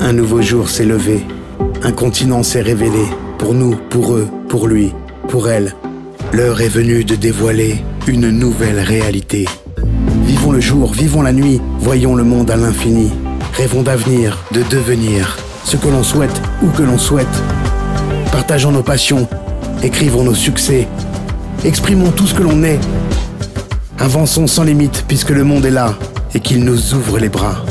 Un nouveau jour s'est levé. Un continent s'est révélé. Pour nous, pour eux, pour lui, pour elle. L'heure est venue de dévoiler une nouvelle réalité. Vivons le jour, vivons la nuit, voyons le monde à l'infini. Rêvons d'avenir, de devenir ce que l'on souhaite, où que l'on souhaite. Partageons nos passions, écrivons nos succès, exprimons tout ce que l'on est. Avançons sans limite puisque le monde est là et qu'il nous ouvre les bras.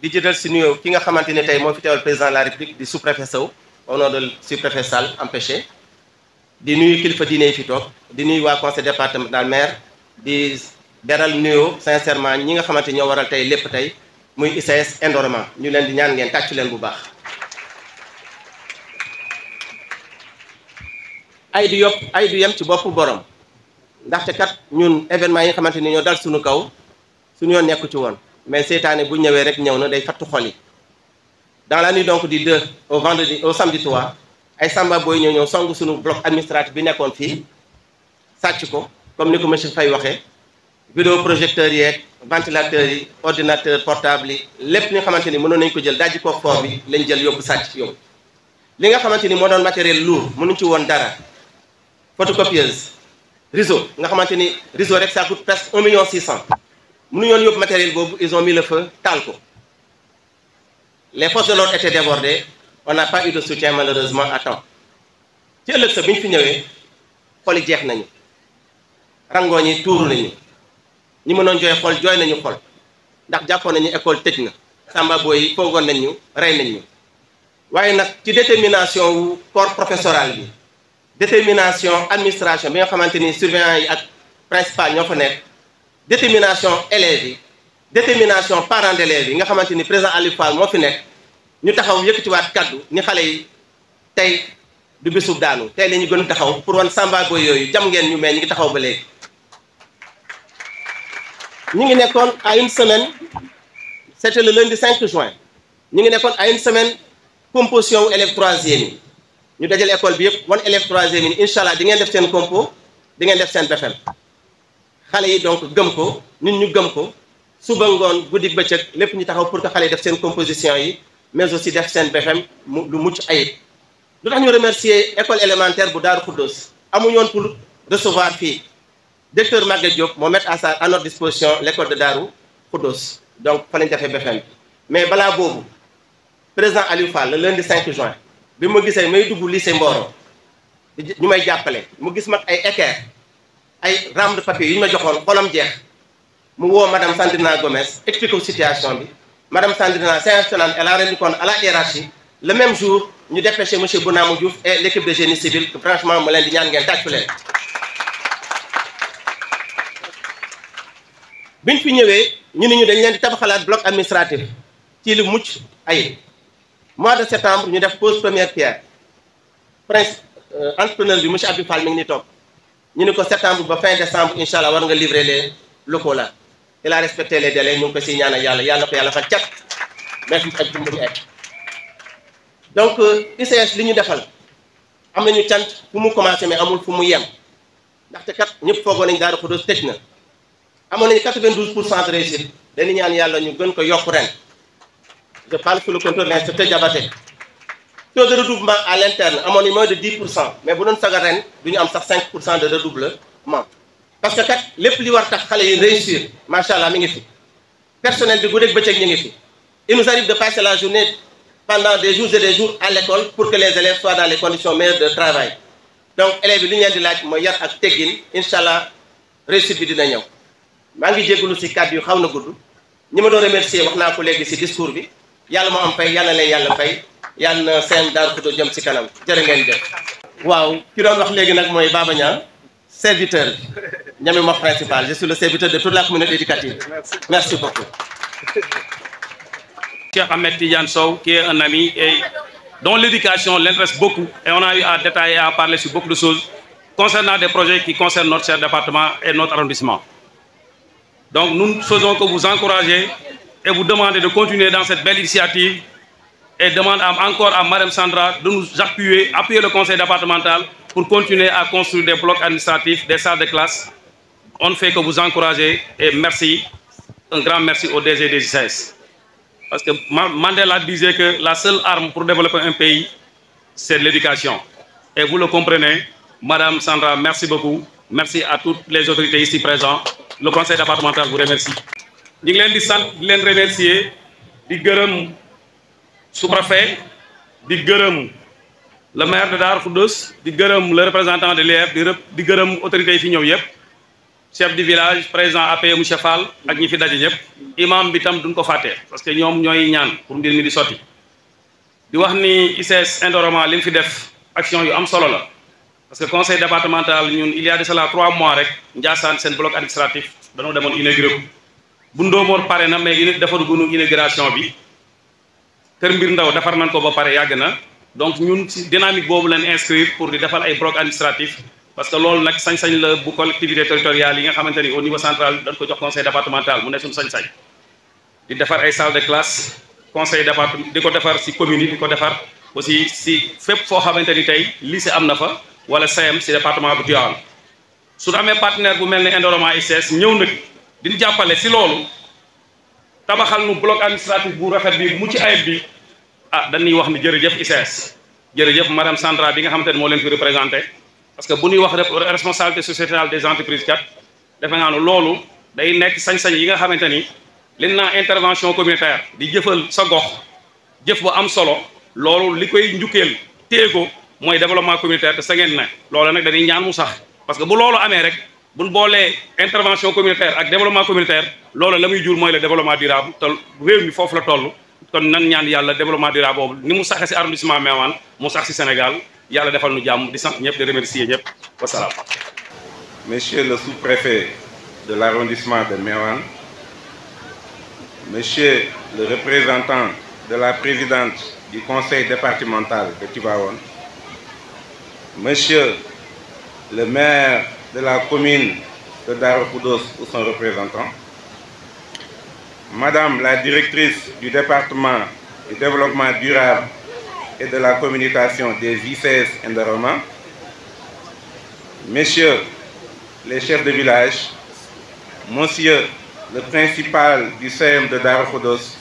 di jëdal si nuyoo ki nga xamante ne tey moo fi teewal président de la république di sous-préfet Sow au nom de sous-préfet Sall empêché di nuyu kilifa diine yi fi toog di nuyu waa conseil départemental maire di beral nuyoo sincèrement ñi nga xamante ñoo waral tey lépp tey muy ICS Indorama ñu leen di ñaan ngeen tàccu leen bu baax. ay du yem ci boppu borom ndaxte kat ñun événement yi nga xamante ni ñoo dal suñu kaw suñu yoon nekku ci woon. mais seytaane bu ñëwee rek ñëw na day fattu xol yi dans la nuit donc du 2 au samedi 3 ay samba booy ñëw song suñu bloc administratif bi nekkoon fii sàcc ko comme ni ko monsieur Faye waxee vidéo projecteurs yeeg ventilateurs yi ordinateur portable yi lépp li nga xamante ni mënoon nañu ko jël dajji ko fort bi lañ jël yóbbu sàcc yóbbu li nga xamante ni moo doon matériel lourd mënuñ ci woon dara photocopieuse réseau nga xamante ni réseau rek ça coûte presque 1,6 million. Nous avons eu matériel, ils ont mis le feu, talco. Les forces de l'ordre étaient débordées, on n'a pas eu de soutien malheureusement à temps. Si le se bin fini, xol jeex nañu rangoñi touru nañu ñi mënon joy xol joy nañu xol ndax jappon nañu école tejna samba boy fogon nañu ray nañu waye nak ci détermination wu corps professoral bi détermination administration bi nga xamanteni surveillant yi ak principal ñoo fa nek détermination élèves yi détermination parents d'élèves yi nga xamante ni président Aliou Fall moo fi nekk ñu taxaw yëkkatiwaat kaddu ni xale yi tey du bésub daanu tey la ñu gën a taxaw pour wan samba boy yooyu jam ngeen ñu mais ñu ngi taxaw ba léegi. ñu ngi nekkoon à une semaine c'était le lundi 5 juin ñu ngi nekkoon à une semaine composition wu élèves troisième yi ñu dajale école bi yëpp wan élèves troisième yi incha allah di ngeen def seen compo di ngeen def seen BFEM. xale yi donc gëm ko ñun ñu gëm ko suba ngoon guddi bëccëg lépp ñu taxaw pour que xale yi def seen composition yi mais aussi def seen BFEM lu mucc ayib. lu tax ñu remercier école élémentaire bu Daaru Khoudoss amuñu woon pour recevoir fii directeur Maguette Diop moo mettre à notre disposition l'école de Daaru Khoudoss donc fa lañ defee BFEM mais balaa boobu président Aliou Fall le lundi 5 juin bi ma gisee may dugg lycée Mboro ñu may jàppale mu gis mag ay équerre ay rames de papier yu ñu ma joxoon xolam jeex mu woo madame Sandrina Gomez expliqué situation bi madame Sandrina séance tenante elle a rendu compte à la hiérarchie le même jour ñu dépêché monsieur Bounamou Diouf et l'équipe de génie civil que franchement ma leen di ñaan ngeen tàccu leen. biñ fi ñëwee ñu ne ñu dañ leen di tabaxalaat bloc administratif ci lu mucc ay mois de septembre ñu def pose première pierre entrepreneur bi monsieur Abdou Fall mi ngi ni toog. ñu ne ko septembre ba fin décembre incha allah war nga livrer les locaux là il a respecté les délais ñu ngi ko si ñaanal yàlla ko yàlla fa cat mais fi ak mu egg donc ICS li ñu defal am nañu cant fu mu commencé mais amul fu mu yem ndaxte kat ñëpp foogoon nañu Daaru Khoudoss tëj na amoon nañu 92% de réussite dañu ñaan yàlla ñu gën ko yokk ren je parle sous le contrôle de l'inspecteur Diabaté. Taux de redoublement à l'interne amoon nañu moins de 10% mais bu doon saga ren du ñu am sax 5% de redoublement parce que kat lépp li war tax xale yi réussir macha allah mi ngi fi personnel bi guddeeg bëccëg ñu ngi fi il nous arrive de passer la journée pendant des jours et des jours à l'école pour que les élèves soient dans les conditions meilleures de travail donc élèves yi li ñu leen di laaj mooy yar ak teggin incha allah réussite bi dina ñëw maa ngi jégalu si kàddu yu xaw na gudd ñi ma doon remercier wax naa ko léegi si discours bi yàlla moo am fay yàlla leen yàlla fay. yàlla na seen Daaru Khoudoss jëm ci kanam jërë ngeen jëf. waaw ki doon wax léegi nag mooy Baba Niang serviteur ñami ma principal je suis le serviteur de toute la communauté éducative merci beaucoup. Cheikh Ahmed Tidiane Sow, qui est un ami et dont l'éducation l'intéresse beaucoup. Et on a eu à détailler, à parler sur beaucoup de choses concernant des projets qui concernent notre cher département et notre arrondissement. Donc nous ne faisons que vous encourager et vous demander de continuer dans cette belle initiative et demande encore à Mme Sandra de nous appuyer le conseil départemental pour continuer à construire des blocs administratifs, des salles de classe. On ne fait que vous encourager et merci, un grand merci au DG des ICS. Parce que Mandela disait que la seule arme pour développer un pays, c'est l'éducation. Et vous le comprenez, Madame Sandra, merci beaucoup. Merci à toutes les autorités ici présentes. Le conseil départemental vous remercie. Nous voulons remercier le sous-préfet, le maire de Darou Khoudoss, le représentant de l'EF, l'autorité de chef du village, président APE Moussa Fall, ak ñi fi daje ñep imam bi tam duñ ko faté parce que ñom ñoy ñaan pour mbir mi di soti di wax ni ICS Indorama lim fi def action yu am solo la parce que conseil départemental ñun il y a de cela 3 mois rek Ndiassane sen bloc administratif dañu demone inaugurer bu ndomor paré na mais defaru gunu inauguration bi kër mbir ndaw defar nañ ko ba paré yag na donc ñun ci dynamique bobu lañ inscrire pour di defal ay bloc administratif parce que loolu nag sañ-sañ la bu collectivité territoriale yi nga xamante ni au niveau central dañ ko jox conseil départemental mu ne suñu sañ-sañ di defar ay salle de classe conseil départemental di ko defar si commune yi di ko defar aussi si fépp foo xamante ni tey lycée am na fa wala CM si département bu Tivaouane su amee partenaire bu mel ne Indorama ICS ñëw nag diñu jàppale si loolu tabaxal nu bloc administratif bu rafet bi mu ci ayib bi ah dañuy wax ni jërëjëf ICS jërëjëf madame Sandra bi nga xamante ni moo leen fi représenté parce que bu ñuy wax responsabilité sociétale des entreprises kat defe naa ne loolu day nekk sañ-sañ yi nga xamante ni li naa intervention communautaire di jëfal sa gox jëf bu am solo loolu li koy njukkeel téye ko mooy développement communautaire te sa ngeen ne loolu nag dañuy ñaan mu sax parce que bu loolu amee rek buñ boolee intervention communautaire ak développement communautaire loolu la muy jur mooy le développement durable te réew mi foofu la toll kon nan ñaan yàlla développement durable boobu ni mu saxee si arrondissement Meouane mu sax si Sénégal yàlla defal nu jàmm di sant ñëpp di remercier ñëpp wasalaam. Monsieur le sous-préfet de l'arrondissement de Meouane, Monsieur le représentant de la présidente du conseil départemental de Tivaouane, Monsieur le maire de la commune de Darou Khoudoss ou son représentant, Madame la directrice du département du développement durable et de la communication des ICS Indorama, Messieurs les chefs de village, Monsieur le principal du CM de Darou Khoudoss,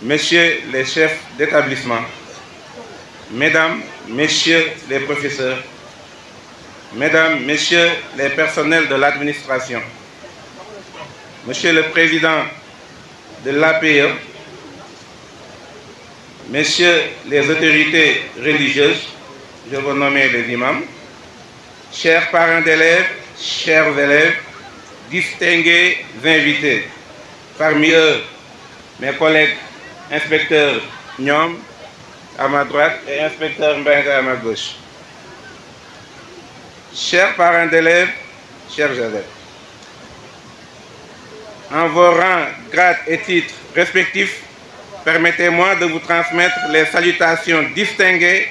Messieurs les chefs d'établissement, Mesdames, Messieurs les professeurs, Mesdames, Messieurs les personnels de l'administration, Monsieur le Président de l'APE, Messieurs les autorités religieuses, je vous nomme les imams, chers parents d'élèves, chers élèves, distingués invités, parmi eux mes collègues inspecteurs Nyom à ma droite et inspecteur Mbenga à ma gauche. Chers parents d'élèves, chers élèves, en vos rangs, grades et titres respectifs, permettez-moi de vous transmettre les salutations distinguées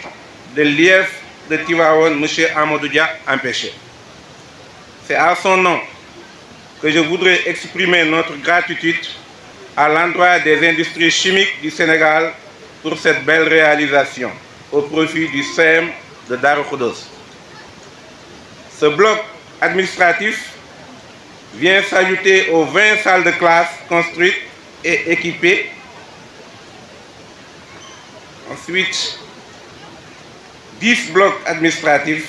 de l'IEF de Tivaouane, M. Amadou Dia, empêché. C'est à son nom que je voudrais exprimer notre gratitude à l'endroit des industries chimiques du Sénégal pour cette belle réalisation au profit du CEM de Darou Khoudoss. Ce bloc administratif vient s'ajouter aux 20 salles de classe construites et équipées. Ensuite, 10 blocs administratifs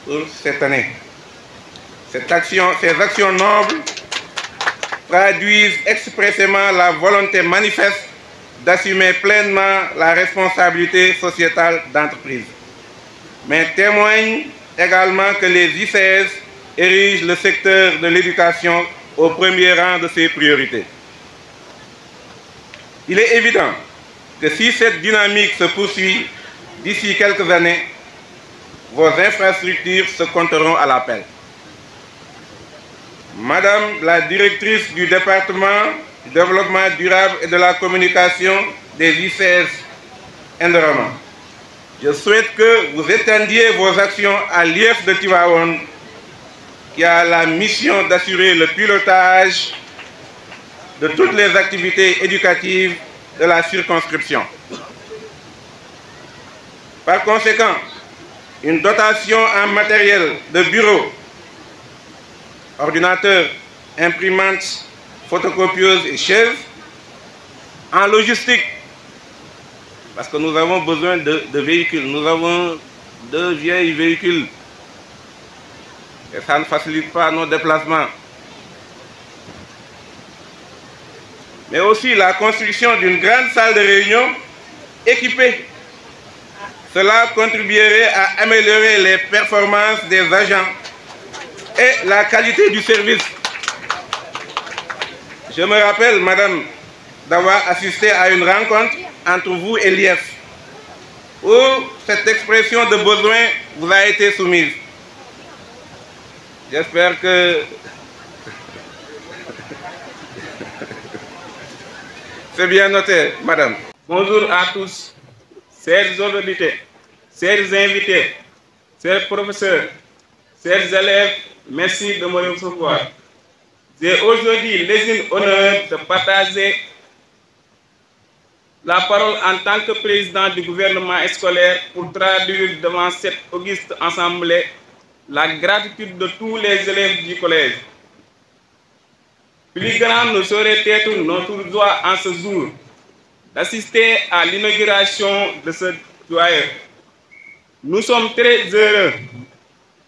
pour cette année. Ces actions nobles traduisent expressément la volonté manifeste d'assumer pleinement la responsabilité sociétale d'entreprise, mais témoignent également que les ICS érigent le secteur de l'éducation au premier rang de ses priorités. Il est évident que si cette dynamique se poursuit d'ici quelques années, vos infrastructures se compteront à l'appel. Madame la directrice du département, du développement durable et de la communication des ICS Indorama. Je souhaite que vous étendiez vos actions à l'IEF de Tivaouane, qui a la mission d'assurer le pilotage de toutes les activités éducatives de la circonscription. Par conséquent, une dotation en matériel de bureau, ordinateur, imprimante, photocopieuse et chaises, en logistique, parce que nous avons besoin de véhicules. Nous avons 2 vieilles véhicules et ça ne facilite pas nos déplacements. Mais aussi la construction d'une grande salle de réunion équipée. Cela contribuerait à améliorer les performances des agents et la qualité du service. Je me rappelle, madame, d'avoir assisté à une rencontre entre vous et l'IEF, où cette expression de besoin vous a été soumise. J'espère que c'est bien noté, madame. Bonjour à tous, chers autorités, chers invités, chers professeurs, chers élèves, merci de me recevoir. J'ai aujourd'hui l'intime honneur de partager la parole en tant que président du gouvernement scolaire pour traduire devant cette auguste assemblée la gratitude de tous les élèves du collège. Plus grand ne saurait être notre joie en ce jour d'assister à l'inauguration de ce doyen. Nous sommes très heureux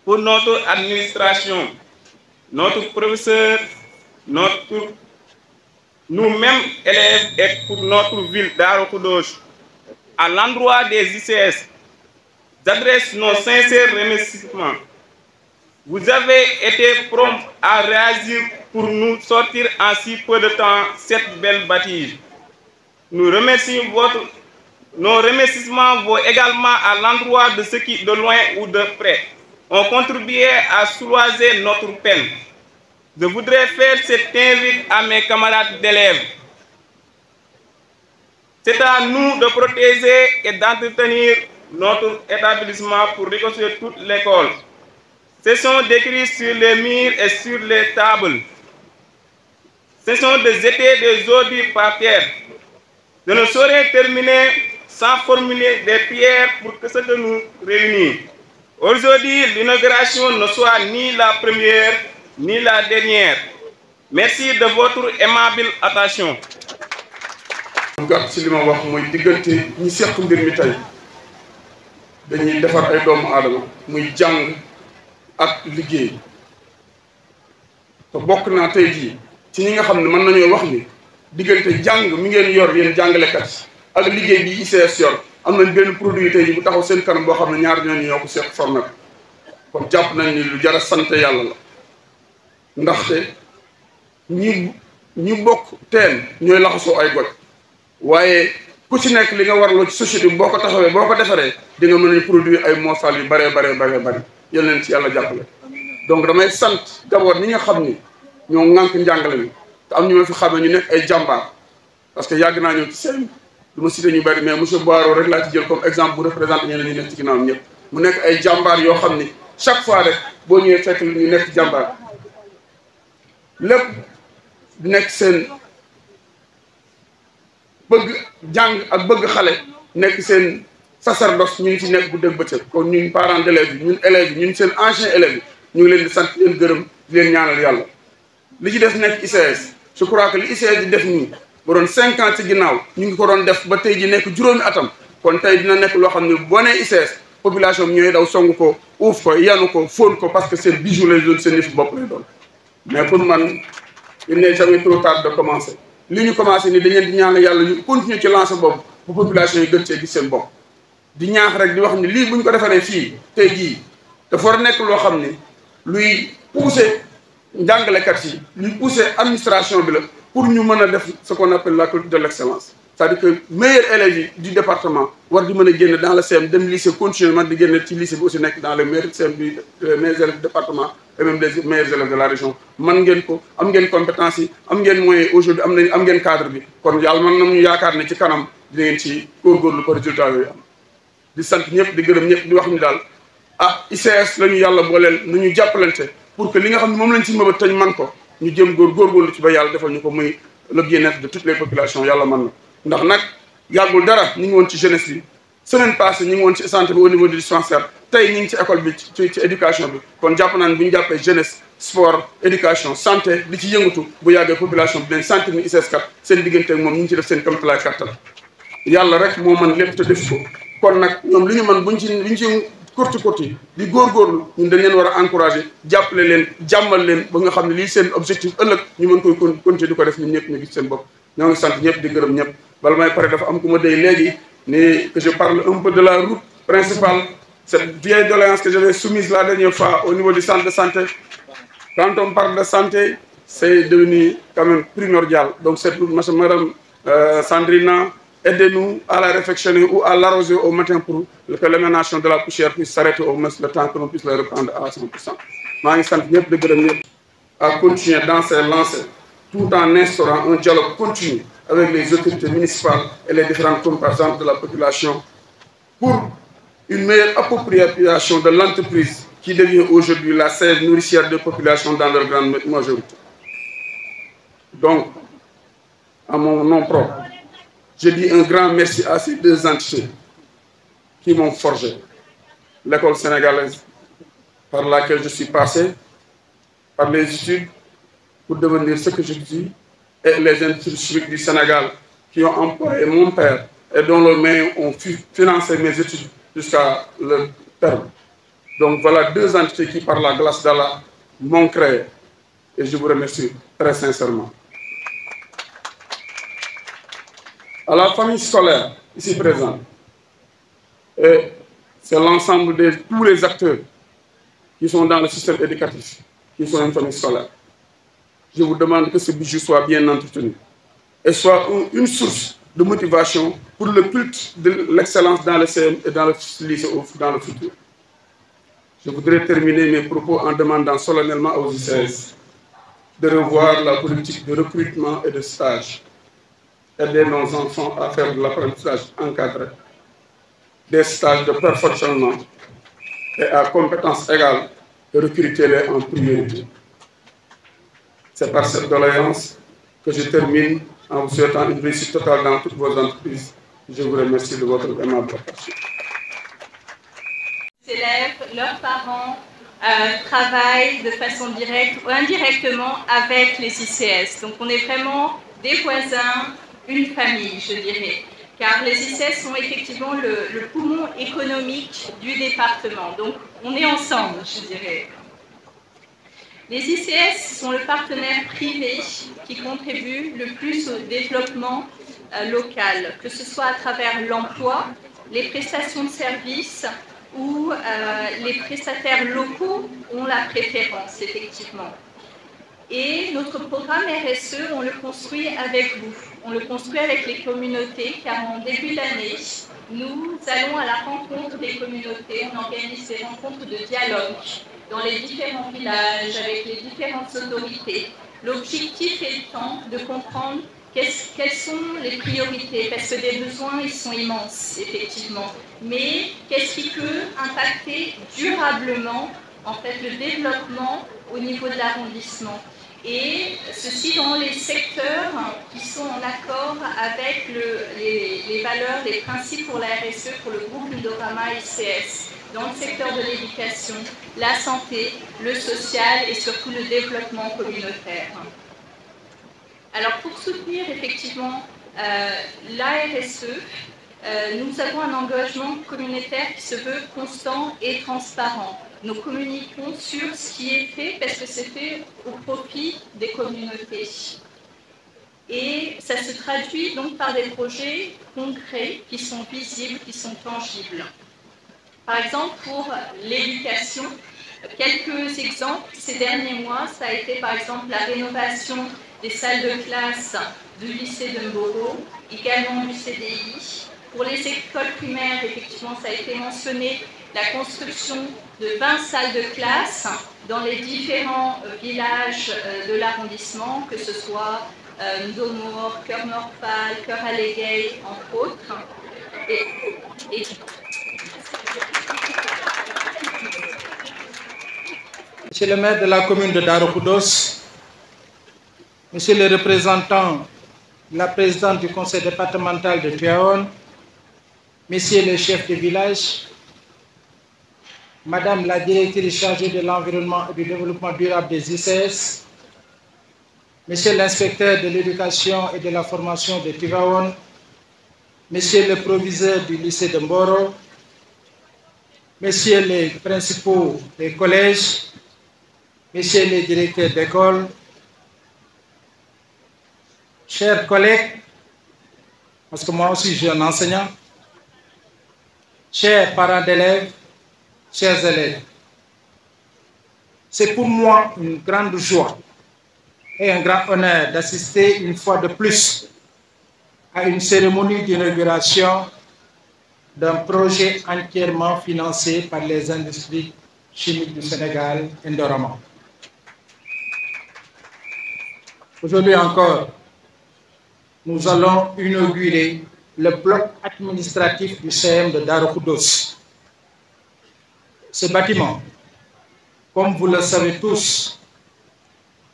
pour notre administration, notre professeur, nous-mêmes élèves et pour notre ville d'Darou Khoudoss. À l'endroit des ICS, j'adresse nos sincères remerciements. Vous avez été prompt à réagir pour nous sortir en si peu de temps cette belle bâtisse. Nos remerciements vont également à l'endroit de ceux qui, de loin ou de près, ont contribué à soulager notre peine. Je voudrais faire cette invite à mes camarades d'élèves. C'est à nous de protéger et d'entretenir notre établissement pour reconstruire toute l'école. Ce sont décrits sur les murs et sur les tables. Ce sont des jetés des ordures par terre. Je ne saurais terminer sans formuler des prières pour que ce que nous réunit. Aujourd'hui, l'inauguration ne soit ni la première ni la dernière. Merci de votre aimable attention. gàtt ci li ma wax mooy diggante ñi seq mbir mi tey dañuy defar ay doomu aadama muy jàng ak liggéey te bokk naa tey jii ci ñi nga xam ne mën nañoo wax ni diggante jàng mi ngeen yor yéen jàngalekat ak liggéey bi ICS yor am nañ benn produit tey jii bu taxaw seen kanam boo xam ne ñaar ñooñu ñoo ko seq formé kon jàpp nañ ni lu jar a sant yàlla la ndaxte ñi bokk teen ñooy laxasoo ay goj waaye ku ci nekk li nga warloo ci société bi boo ko taxawee boo ko defaree di nga mën a produire ay moosal yu bare yal leen ci yàlla jàppale. donc damay sant d'abord ñi nga xam ni ñoo ŋànk njàngale mi te am ñu ma fi xamee ñu nekk ay jàmbaar parce que yàgg naa ñëw ci seen du ma cité ñu bari mais monsieur Boiro rek laa ci jël comme exemple bu représenté ñeneen ñi nekk ci ginnaaw ñëpp mu nekk ay jàmbaar yoo xam ni chaque fois rek boo ñëwee fekk ñu nekk jàmbaar lépp nekk seen bëgg jàng ak bëgg xale nekk seen sacerdoce ñu ngi ci nekk bu dégg bëccëg kon ñun parents d'élèves yi ñun élèves yi ñun seen anciens élèves yi ñu ngi leen di sant leen gërëm di leen ñaanal yàlla li ci def nekk ICS je crois que li ICS di def nii ba doon 5 ans ci ginnaaw ñu ngi ko doon def ba tey ji nekk juróomi atam kon tey dina nekk loo xam ne boo nee ICS population bi ñooy daw song ko uuf ko yanu ko fóon ko parce que seen bijou lay doon seen yëfu bopp lay doon mais pour man il n'est jamais trop tard de commencer li ñu commencé ni dañ leen di ñaanal yàlla ñu continuer ci lancer boobu bu population yi gën cee gis seen bopp di ñaax rek di wax ni lii bu ñu ko defaree fii tey jii dafa war a nekk loo xam ni luy pousser njàngalekat yi luy pousser administration bi la pour ñu mën a def ce qu'on appelle la culture de l'excellence c'est-à-dire que meilleurs élèves du département war di mën a génn dans le CM dem lycée continuellement di génn ci lycée bi aussi nekk dans les meilleurs CM du meilleurs élèves du département et même les meilleurs élèves de la région man ngeen ko am ngeen compétence yi am ngeen moyen aujourd'hui am ngeen cadre bi kon yàlla man nañu yaakaar ne ci kanam di ngeen ci góorgóorlu ko résultat yooyu am di sant ñëpp di gërëm ñëpp di wax ni daal ah ICS la ñu yàlla booleel nu ñu jàppalante pour que li nga xam ne moom lañ ci mëbët tañ man ko ñu jëm góorgóorlu ci ba yàlla defal ñu ko muy le bien-être de toutes les populations yàlla mën na ndax nag yàggul dara ñu ngi woon ci jeunesse bi semaine passée ñu ngi woon ci santé bi au niveau du dispensaire tey ñu ngi ci école bi ci éducation bi kon jàpp naa ne bu ñu jàppee jeunesse sport éducation santé di ci yëngatu bu yàggee population bi dañ sentir ni ICS kat seen diggante ak moom ñu ngi ci def seen kamtalaay kàttan yàlla rek moo mën lépp te def ko kon nag ñoom li ñu mën buñ ci kurti di góorgóorlu ñun dañ leen war a encouragé jàppale leen jàmmal leen ba nga xam ne lii seen objectif ëllëg ñu mën koy continuer di ko def ñun ñëpp ñu gis seen bopp ñoo ngi sant ñëpp di gërëm ñëpp bala may pare dafa am ku ma dey léegi ni que je parle un peu de la route principale cette vieille doléance que j'avais soumise la dernière fois au niveau du centre de santé quand on parle de santé c'est devenu quand même primordial donc cette route madame Sandrina aidez-nous à la réfectionner ou à l'arroser au matin pour que l'émanation de la poussière puisse s'arrêter au moins le temps que l'on puisse le reprendre à 100%. maa ngi sant ñëpp di gërëm ñëpp à continuer dans ces lancées tout en instaurant un dialogue continu avec les autorités municipales et les différentes composantes de la population pour une meilleure appropriation de l'entreprise qui devient aujourd'hui la sève nourricière des populations dans leur grande majorité. Donc, à mon nom propre, je dis un grand merci à ces deux entités qui m'ont forgé. L'école sénégalaise par laquelle je suis passé, par les études pour devenir ce que je dis, et les instituts du Sénégal qui ont employé mon père et dont leurs mains ont financé mes études jusqu'à le terme. Donc voilà deux entités qui, par la grâce d'Allah, m'ont créé. Et je vous remercie très sincèrement. À la famille scolaire ici présente, et c'est l'ensemble de tous les acteurs qui sont dans le système éducatif, qui sont une famille scolaire. Je vous demande que ce budget soit bien entretenu et soit une source de motivation pour le culte de l'excellence dans le CM et dans le lycée dans le futur. Je voudrais terminer mes propos en demandant solennellement aux ICS de revoir la politique de recrutement et de stage. Aider nos enfants à faire de l'apprentissage encadré, des stages de perfectionnement et à compétences égales, et recruter-les en priorité. C'est par cette doléance que je termine en vous souhaitant une réussite totale dans toutes vos entreprises. Je vous remercie de votre aimable attention. Les élèves, leurs parents travaillent de façon directe ou indirectement avec les ICS. Donc on est vraiment des voisins, une famille, je dirais. Car les ICS sont effectivement le poumon économique du département. Donc on est ensemble, je dirais. Les ICS sont le partenaire privé qui contribue le plus au développement local, que ce soit à travers l'emploi, les prestations de services ou les prestataires locaux ont la préférence, effectivement. Et notre programme RSE, on le construit avec vous, on le construit avec les communautés, car en début d'année, nous allons à la rencontre des communautés, on organise des rencontres de dialogue dans les différents villages, avec les différentes autorités. L'objectif étant de comprendre quelles sont les priorités, parce que des besoins, ils sont immenses, effectivement. Mais qu'est-ce qui peut impacter durablement, en fait, le développement au niveau de l'arrondissement? Et ceci dans les secteurs qui sont en accord avec les valeurs, les principes pour la RSE, pour le groupe Indorama ICS, dans le secteur de l'éducation, la santé, le social et surtout le développement communautaire. Alors pour soutenir effectivement la RSE, nous avons un engagement communautaire qui se veut constant et transparent. Nous communiquons sur ce qui est fait parce que c'est fait au profit des communautés. Et ça se traduit donc par des projets concrets qui sont visibles, qui sont tangibles. Par exemple, pour l'éducation, quelques exemples ces derniers mois, ça a été par exemple la rénovation des salles de classe du lycée de Mboro, également du CDI. Pour les écoles primaires, effectivement, ça a été mentionné, la construction de 20 salles de classe dans les différents villages de l'arrondissement, que ce soit Ndomor, Cœur-Norpal, Cœur-Alégué, entre autres. Monsieur le maire de la commune de Darou Khoudoss, monsieur le représentant, la présidente du conseil départemental de Tivaouane, messieurs les chefs de village, madame la directrice chargée de l'environnement et du développement durable des ICS, monsieur l'inspecteur de l'éducation et de la formation de Tivaouane, monsieur le proviseur du lycée de Mboro, messieurs les principaux des collèges, messieurs les directeurs d'école, chers collègues, parce que moi aussi je suis un enseignant, chers parents d'élèves, chers élèves, c'est pour moi une grande joie et un grand honneur d'assister une fois de plus à une cérémonie d'inauguration d'un projet entièrement financé par les industries chimiques du Sénégal, Indorama. Aujourd'hui encore, nous allons inaugurer le bloc administratif du CM de Darou Khoudoss. Ce bâtiment, comme vous le savez tous,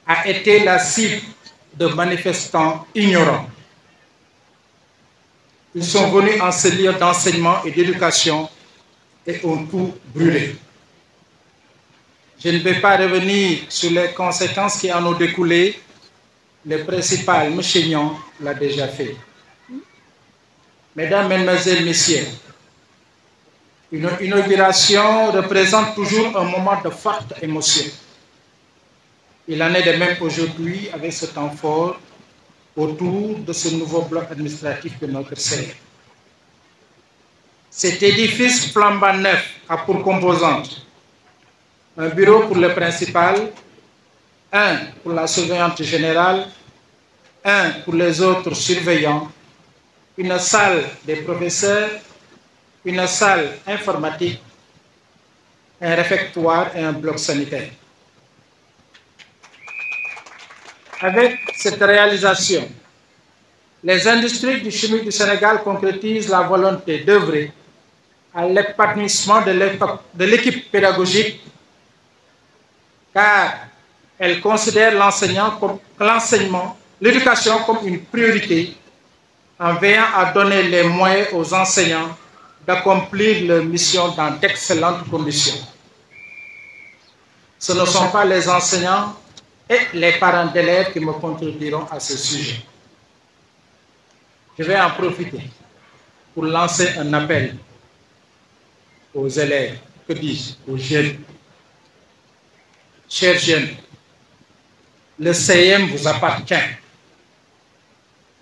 a été la cible de manifestants ignorants. Ils sont venus en ce lieu d'enseignement et d'éducation et ont tout brûlé. Je ne vais pas revenir sur les conséquences qui en ont découlé. Le principal, M. Nyon, l'a déjà fait. Mesdames, Mesdemoiselles, Messieurs, une inauguration représente toujours un moment de forte émotion. Il en est de même aujourd'hui avec ce temps fort autour de ce nouveau bloc administratif de notre CM. Cet édifice flambant neuf a pour composante un bureau pour le principal, un pour la surveillante générale, un pour les autres surveillants, une salle des professeurs, une salle informatique, un réfectoire et un bloc sanitaire. Avec cette réalisation, les industries du chimique du Sénégal concrétisent la volonté d'œuvrer à l'épanouissement de l'équipe pédagogique, car elles considèrent l'enseignement, l'éducation comme une priorité, en veillant à donner les moyens aux enseignants d'accomplir leur mission dans d'excellentes conditions. Ce ne sont pas les enseignants et les parents d'élèves qui me contrediront à ce sujet. Je vais en profiter pour lancer un appel aux élèves, que dis-je, aux jeunes. Chers jeunes, le CM vous appartient.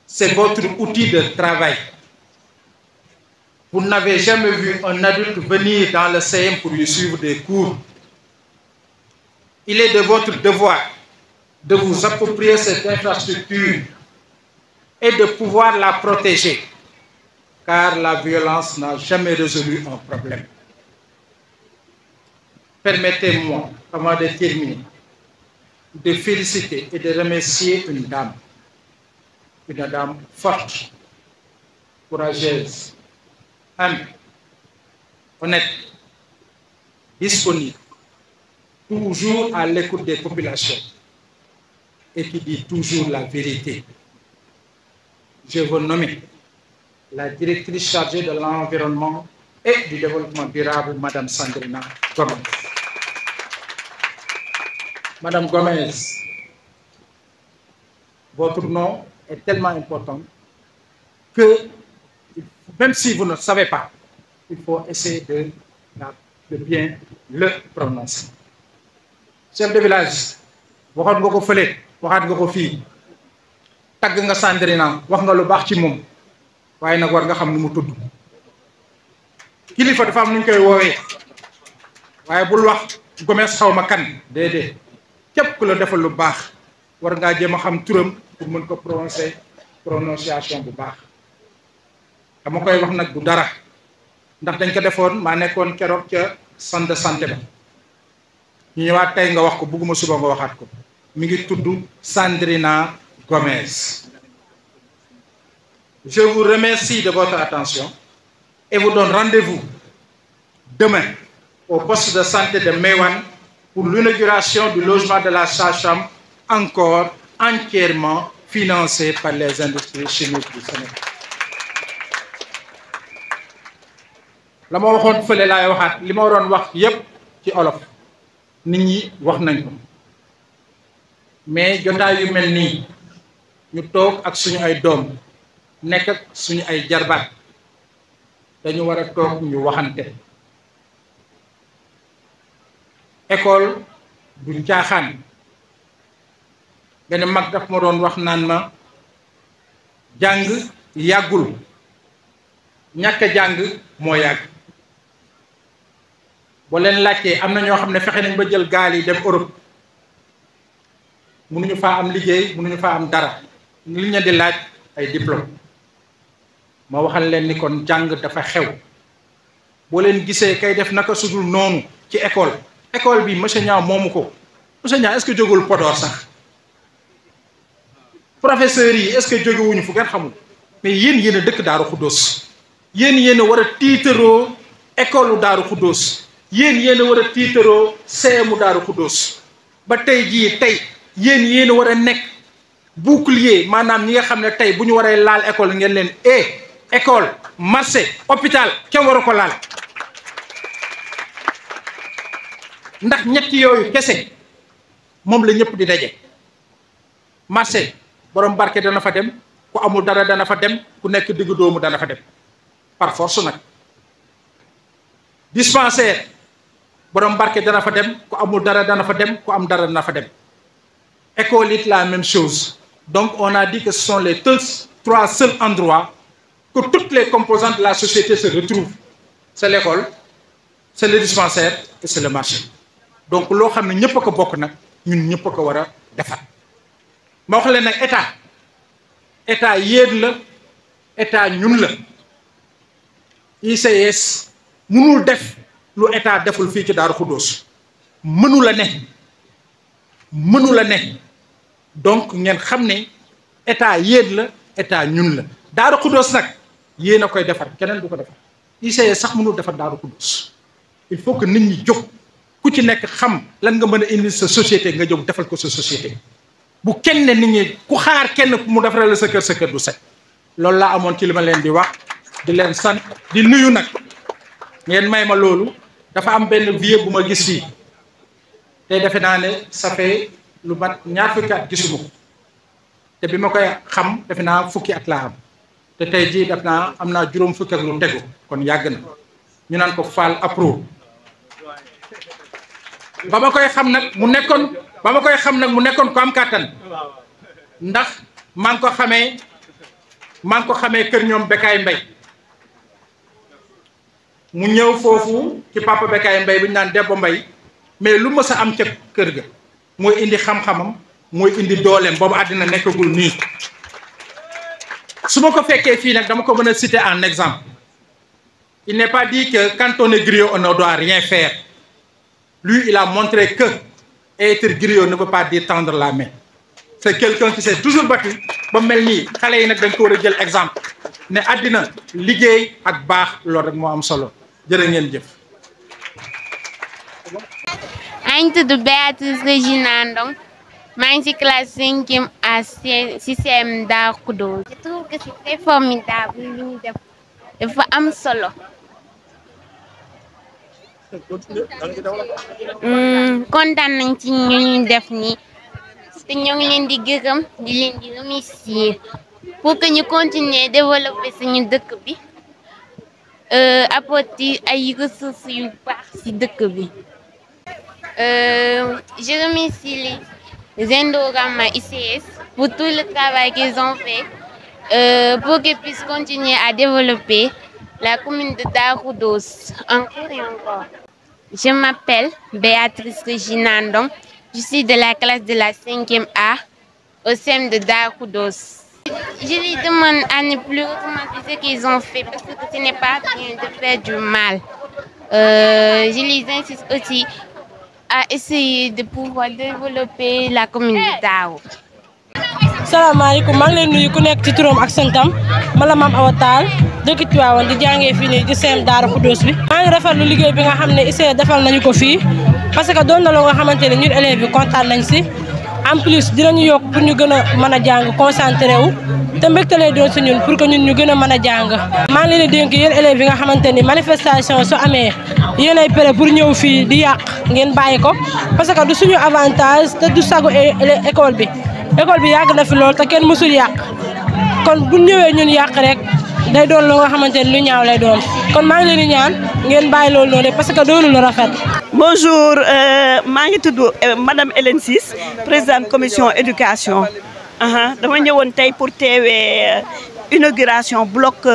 C'est votre outil de travail. Vous n'avez jamais vu un adulte venir dans le CM pour lui suivre des cours. Il est de votre devoir de vous approprier cette infrastructure et de pouvoir la protéger, car la violence n'a jamais résolu un problème. Permettez-moi, avant de terminer, de féliciter et de remercier une dame forte, courageuse, humble, honnête, disponible, toujours à l'écoute des populations et qui dit toujours la vérité. Je veux nommer la directrice chargée de l'environnement et du développement durable, Madame Sandrina Gomez. Madame Gomez, votre nom est tellement important que, même si vous ne savez pas, il faut essayer de bien le prononcer. Chef de village, waxat nga ko fële, waxaat nga ko fii, tagg nga Sandrina, wax nga lu baax ci moom, waaye nag war nga xam nu mu tudd. Kilifa dafa am nu ñu koy woowee, waaye bul wax Gomez xaw ma kan, déedéet. Képp ku la defal lu baax war ngaa jéem a xam turam pour mën ko prononcer prononciation bu baax. dama koy wax nag du dara ndax dañ ko defoon maa nekkoon keroog ca centre de santé ba ñu ñëwaat tey nga wax ko bugguma suba nga waxaat ko mi ngi tudd Sandrina Gomez. Je vous remercie de votre attention et vous donne rendez-vous demain au poste de santé de Mewan pour l'inauguration du logement de la sage-femme encore entièrement financé par les industries chimiques du Sénégal. la ma waxoon fële laay waxaat li ma waroon wax yépp ci olof nit ñi wax nañ ko mais jotaay yu mel nii ñu toog ak suñu ay doom nekk ak suñu ay jarbaat dañu war a toog ñu waxante. école du caaxaan benn mag daf ma doon wax naan ma jàng yàggul ñàkk a jàng moo yàgg. boo leen laajtee am na ñoo xam ne fexe nañ ba jël gaal yi dem Europe mënuñu faa am liggéey mënuñu faa am dara li ñu di laaj ay diplôme ma waxal leen ni kon jàng dafa xew. boo leen gisee kay def naka sudul noonu ci école bi monsieur Niang moomu ko monsieur Niang est-ce que jógul Podor sax professeurs yi est-ce que jógewuñu fu ngeen xamul mais yéen a dëkk Daaru Xuddoos yéen a war a tiitaroo école Daaru Xuddoos yéen a war a tiitaroo CMU Daaru Xuddoos ba tey jii yéen a war a nekk bouclier maanaam ñi nga xam ne tey bu ñu waree laal école ngeen leen école marché hôpital kenn waru ko laal ndax ñetti yooyu kese moom la ñëpp di daje. marché borom barke dana fa dem ku amul dara dana fa dem ku nekk diggu doomu dana fa dem par force nag. dispensaire borom barke dana fa dem ku amul dara dana fa dem ku am dara dana fa dem. école it la même chose donc on a dit que ce sont les trois seuls endroits que toutes les composantes de la société se retrouvent. C'est l'école, c'est le dispensaire et c'est le marché. Donc loo xam ne ñëpp a ko bokk nag ñun ñëpp a ko war a defar. ma wax leen nag état yéen la état ñun la ICS mënul def lu état deful fii ci Daaru Xuddoos mënu la ne donc ngeen xam ne état yéen la état ñun la Daaru Xuddoos nag yéen a koy defar keneen du ko defar ICS sax mënul defar Daaru Xuddoos il faut que nit ñi jóg ku ci nekk xam lan nga mën a indi sa société nga jóg defal ko sa société bu kenn nit ñi ku xaar kenn mu defaral la sa kër du set. loolu laa amoon ci li ma leen di wax di leen sant di nuyu nag ngeen may ma loolu dafa am benn vieux bu ma gis fii te defe naa ne ça fait lu mat ñaar fukki at gisuma ko te bi ma koy xam defe naa fukki at laa am te tey jii def naa am naa juróom fukki ak lu tegu kon yàgg na ñu naan ko Fall Apro ba ma koy xam nag mu nekkoon ko am kàttan ndax maa ngi ko xamee kër ñoom Bekaay Mbay mu ñëw foofu ci papa Bekaay Mbay bu ñu naan Debbo Mbay mais lu mës a am ca kër ga mooy indi xam-xamam mooy indi dooleem boobu àddina nekkagul nii su ma ko fekkee fii nag dama ko mën a citer en exemple il n'est pas dit que quand on est griot on ne doit rien faire lui il a montré que être griot ne veut pas dire tendre la main c'est quelqu'un qui s'est toujours battu ba mel nii xale yi nag dañ ko war a jël exemple ne àddina liggéey ak baax loolu rek moo am solo jërë ngeen jëf. maa ngi tudd Béatrice Régina Ndong maa ngi ci classe 5e A ci CM Daaru Xuddoos. Je trouve que c'est très formidable li ñu def dafa am solo. kontaan nañ ci ñu ñuy def nii te ñoo ngi leen di gërëm di leen di remercier pour que ñu continuer développer suñu dëkk bi apporter ay ressources yu baax ci dëkk bi. Je remercie les Indorama ICS pour tout le travail qu'ils ont fait pour qu'ils puissent continuer à développer la commune de Daaru Xuddoos encore et encore. Je m'appelle Béatrice Régina Ndong. Je suis de la classe de la 5e A au CEM de Daaru Xuddoos. Je les demande à ne plus recommencer ce qu'ils ont fait parce que ce n'est pas bien de faire du mal. Je les insiste aussi à essayer de pouvoir développer la commune de Darou. salaamaaleykum maa ngi leen nuyu ku nekk ci turam ak santam man la Mame Awa Tall dëkk Tivaouane di jàngee fii nii ci CEM Darou Khoudoss bi. maa ngi rafetlu liggéey bi nga xam ne ICS defal nañu ko fii parce que doon na loo nga xamante ne ñun élèves yi kontaan nañ si en plus dinañu yokk pour ñu gën a mën a jàng concentré wu te mbégte lay doon si ñun pour que ñun ñu gën a mën a jàng. maa ngi leen di dénk yéen élèves yi nga xamante ni manifestation su amee yéen ay prêt pour ñëw fii di yàq ngeen bàyyi ko parce que du suñu avantage te du sagu école bi. école bi yàgg na fi lool te kenn mësul yàq kon bu ñëwee ñun yàq rek day doon lu nga xamante ni lu ñaaw lay doon kon maa ngi leen di ñaan ngeen bàyyi loolu noonu rek parce que doonu lu rafet. Bonjour maa ngi tudd madame Hélène Ciss présidente commission éducation dama ñëwoon tey pour teewee inauguration bloc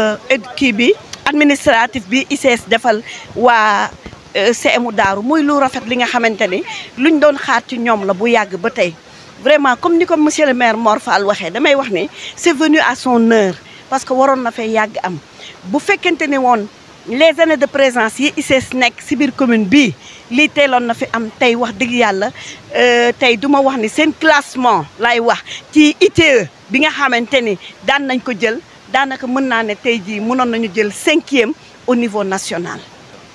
kii bi administratif bi ICS defal waa CMU Darou muy lu rafet li nga xamante ni luñ doon xaar ci ñoom la bu yàgg ba tey. Vraiment comme ni ko monsieur le maire Mor Fall waxee damay wax ne c'est venu à son heure parce que waroon na fee yàgg am bu fekkente ne woon les années de présence yi ICS nekk si biir commune bii lii teeloon na fi am tey wax dëgg yàlla tey du ma wax ni seen classement lay wax ci ITE bi nga xamante ni daan nañ ko jël daanaka mën naa ne tey jii mënoon nañu jël 5e au niveau national.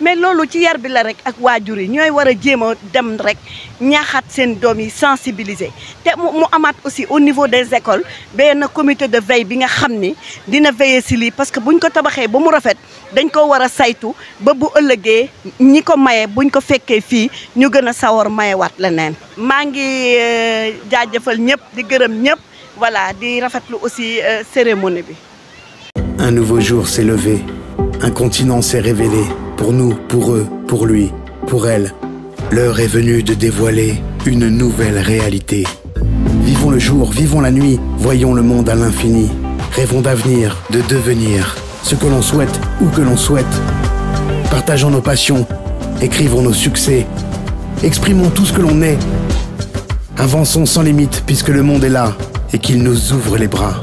mais loolu ci yar bi la rek ak waajur yi ñooy war a jéem a dem rek ñaaxaat seen doom yi sensibiliser te mu amaat aussi au niveau des écoles benn comité de veille bi nga xam ni dina veiller si lii parce que buñ ko tabaxee ba mu rafet dañ ko war a saytu ba bu ëllëgee ñi ko maye buñ ko fekkee fii ñu gën a sawar mayewaat leneen. maa ngi jaajëfal ñëpp di gërëm ñëpp voilà di rafetlu aussi cérémonie bi. Un nouveau jour s'est levé, un continent s'est révélé. Pour nous, pour eux, pour lui, pour elle, l'heure est venue de dévoiler une nouvelle réalité. Vivons le jour, vivons la nuit, voyons le monde à l'infini. Rêvons d'avenir, de devenir ce que l'on souhaite, où que l'on souhaite. Partageons nos passions, écrivons nos succès, exprimons tout ce que l'on est. Avançons sans limite puisque le monde est là et qu'il nous ouvre les bras.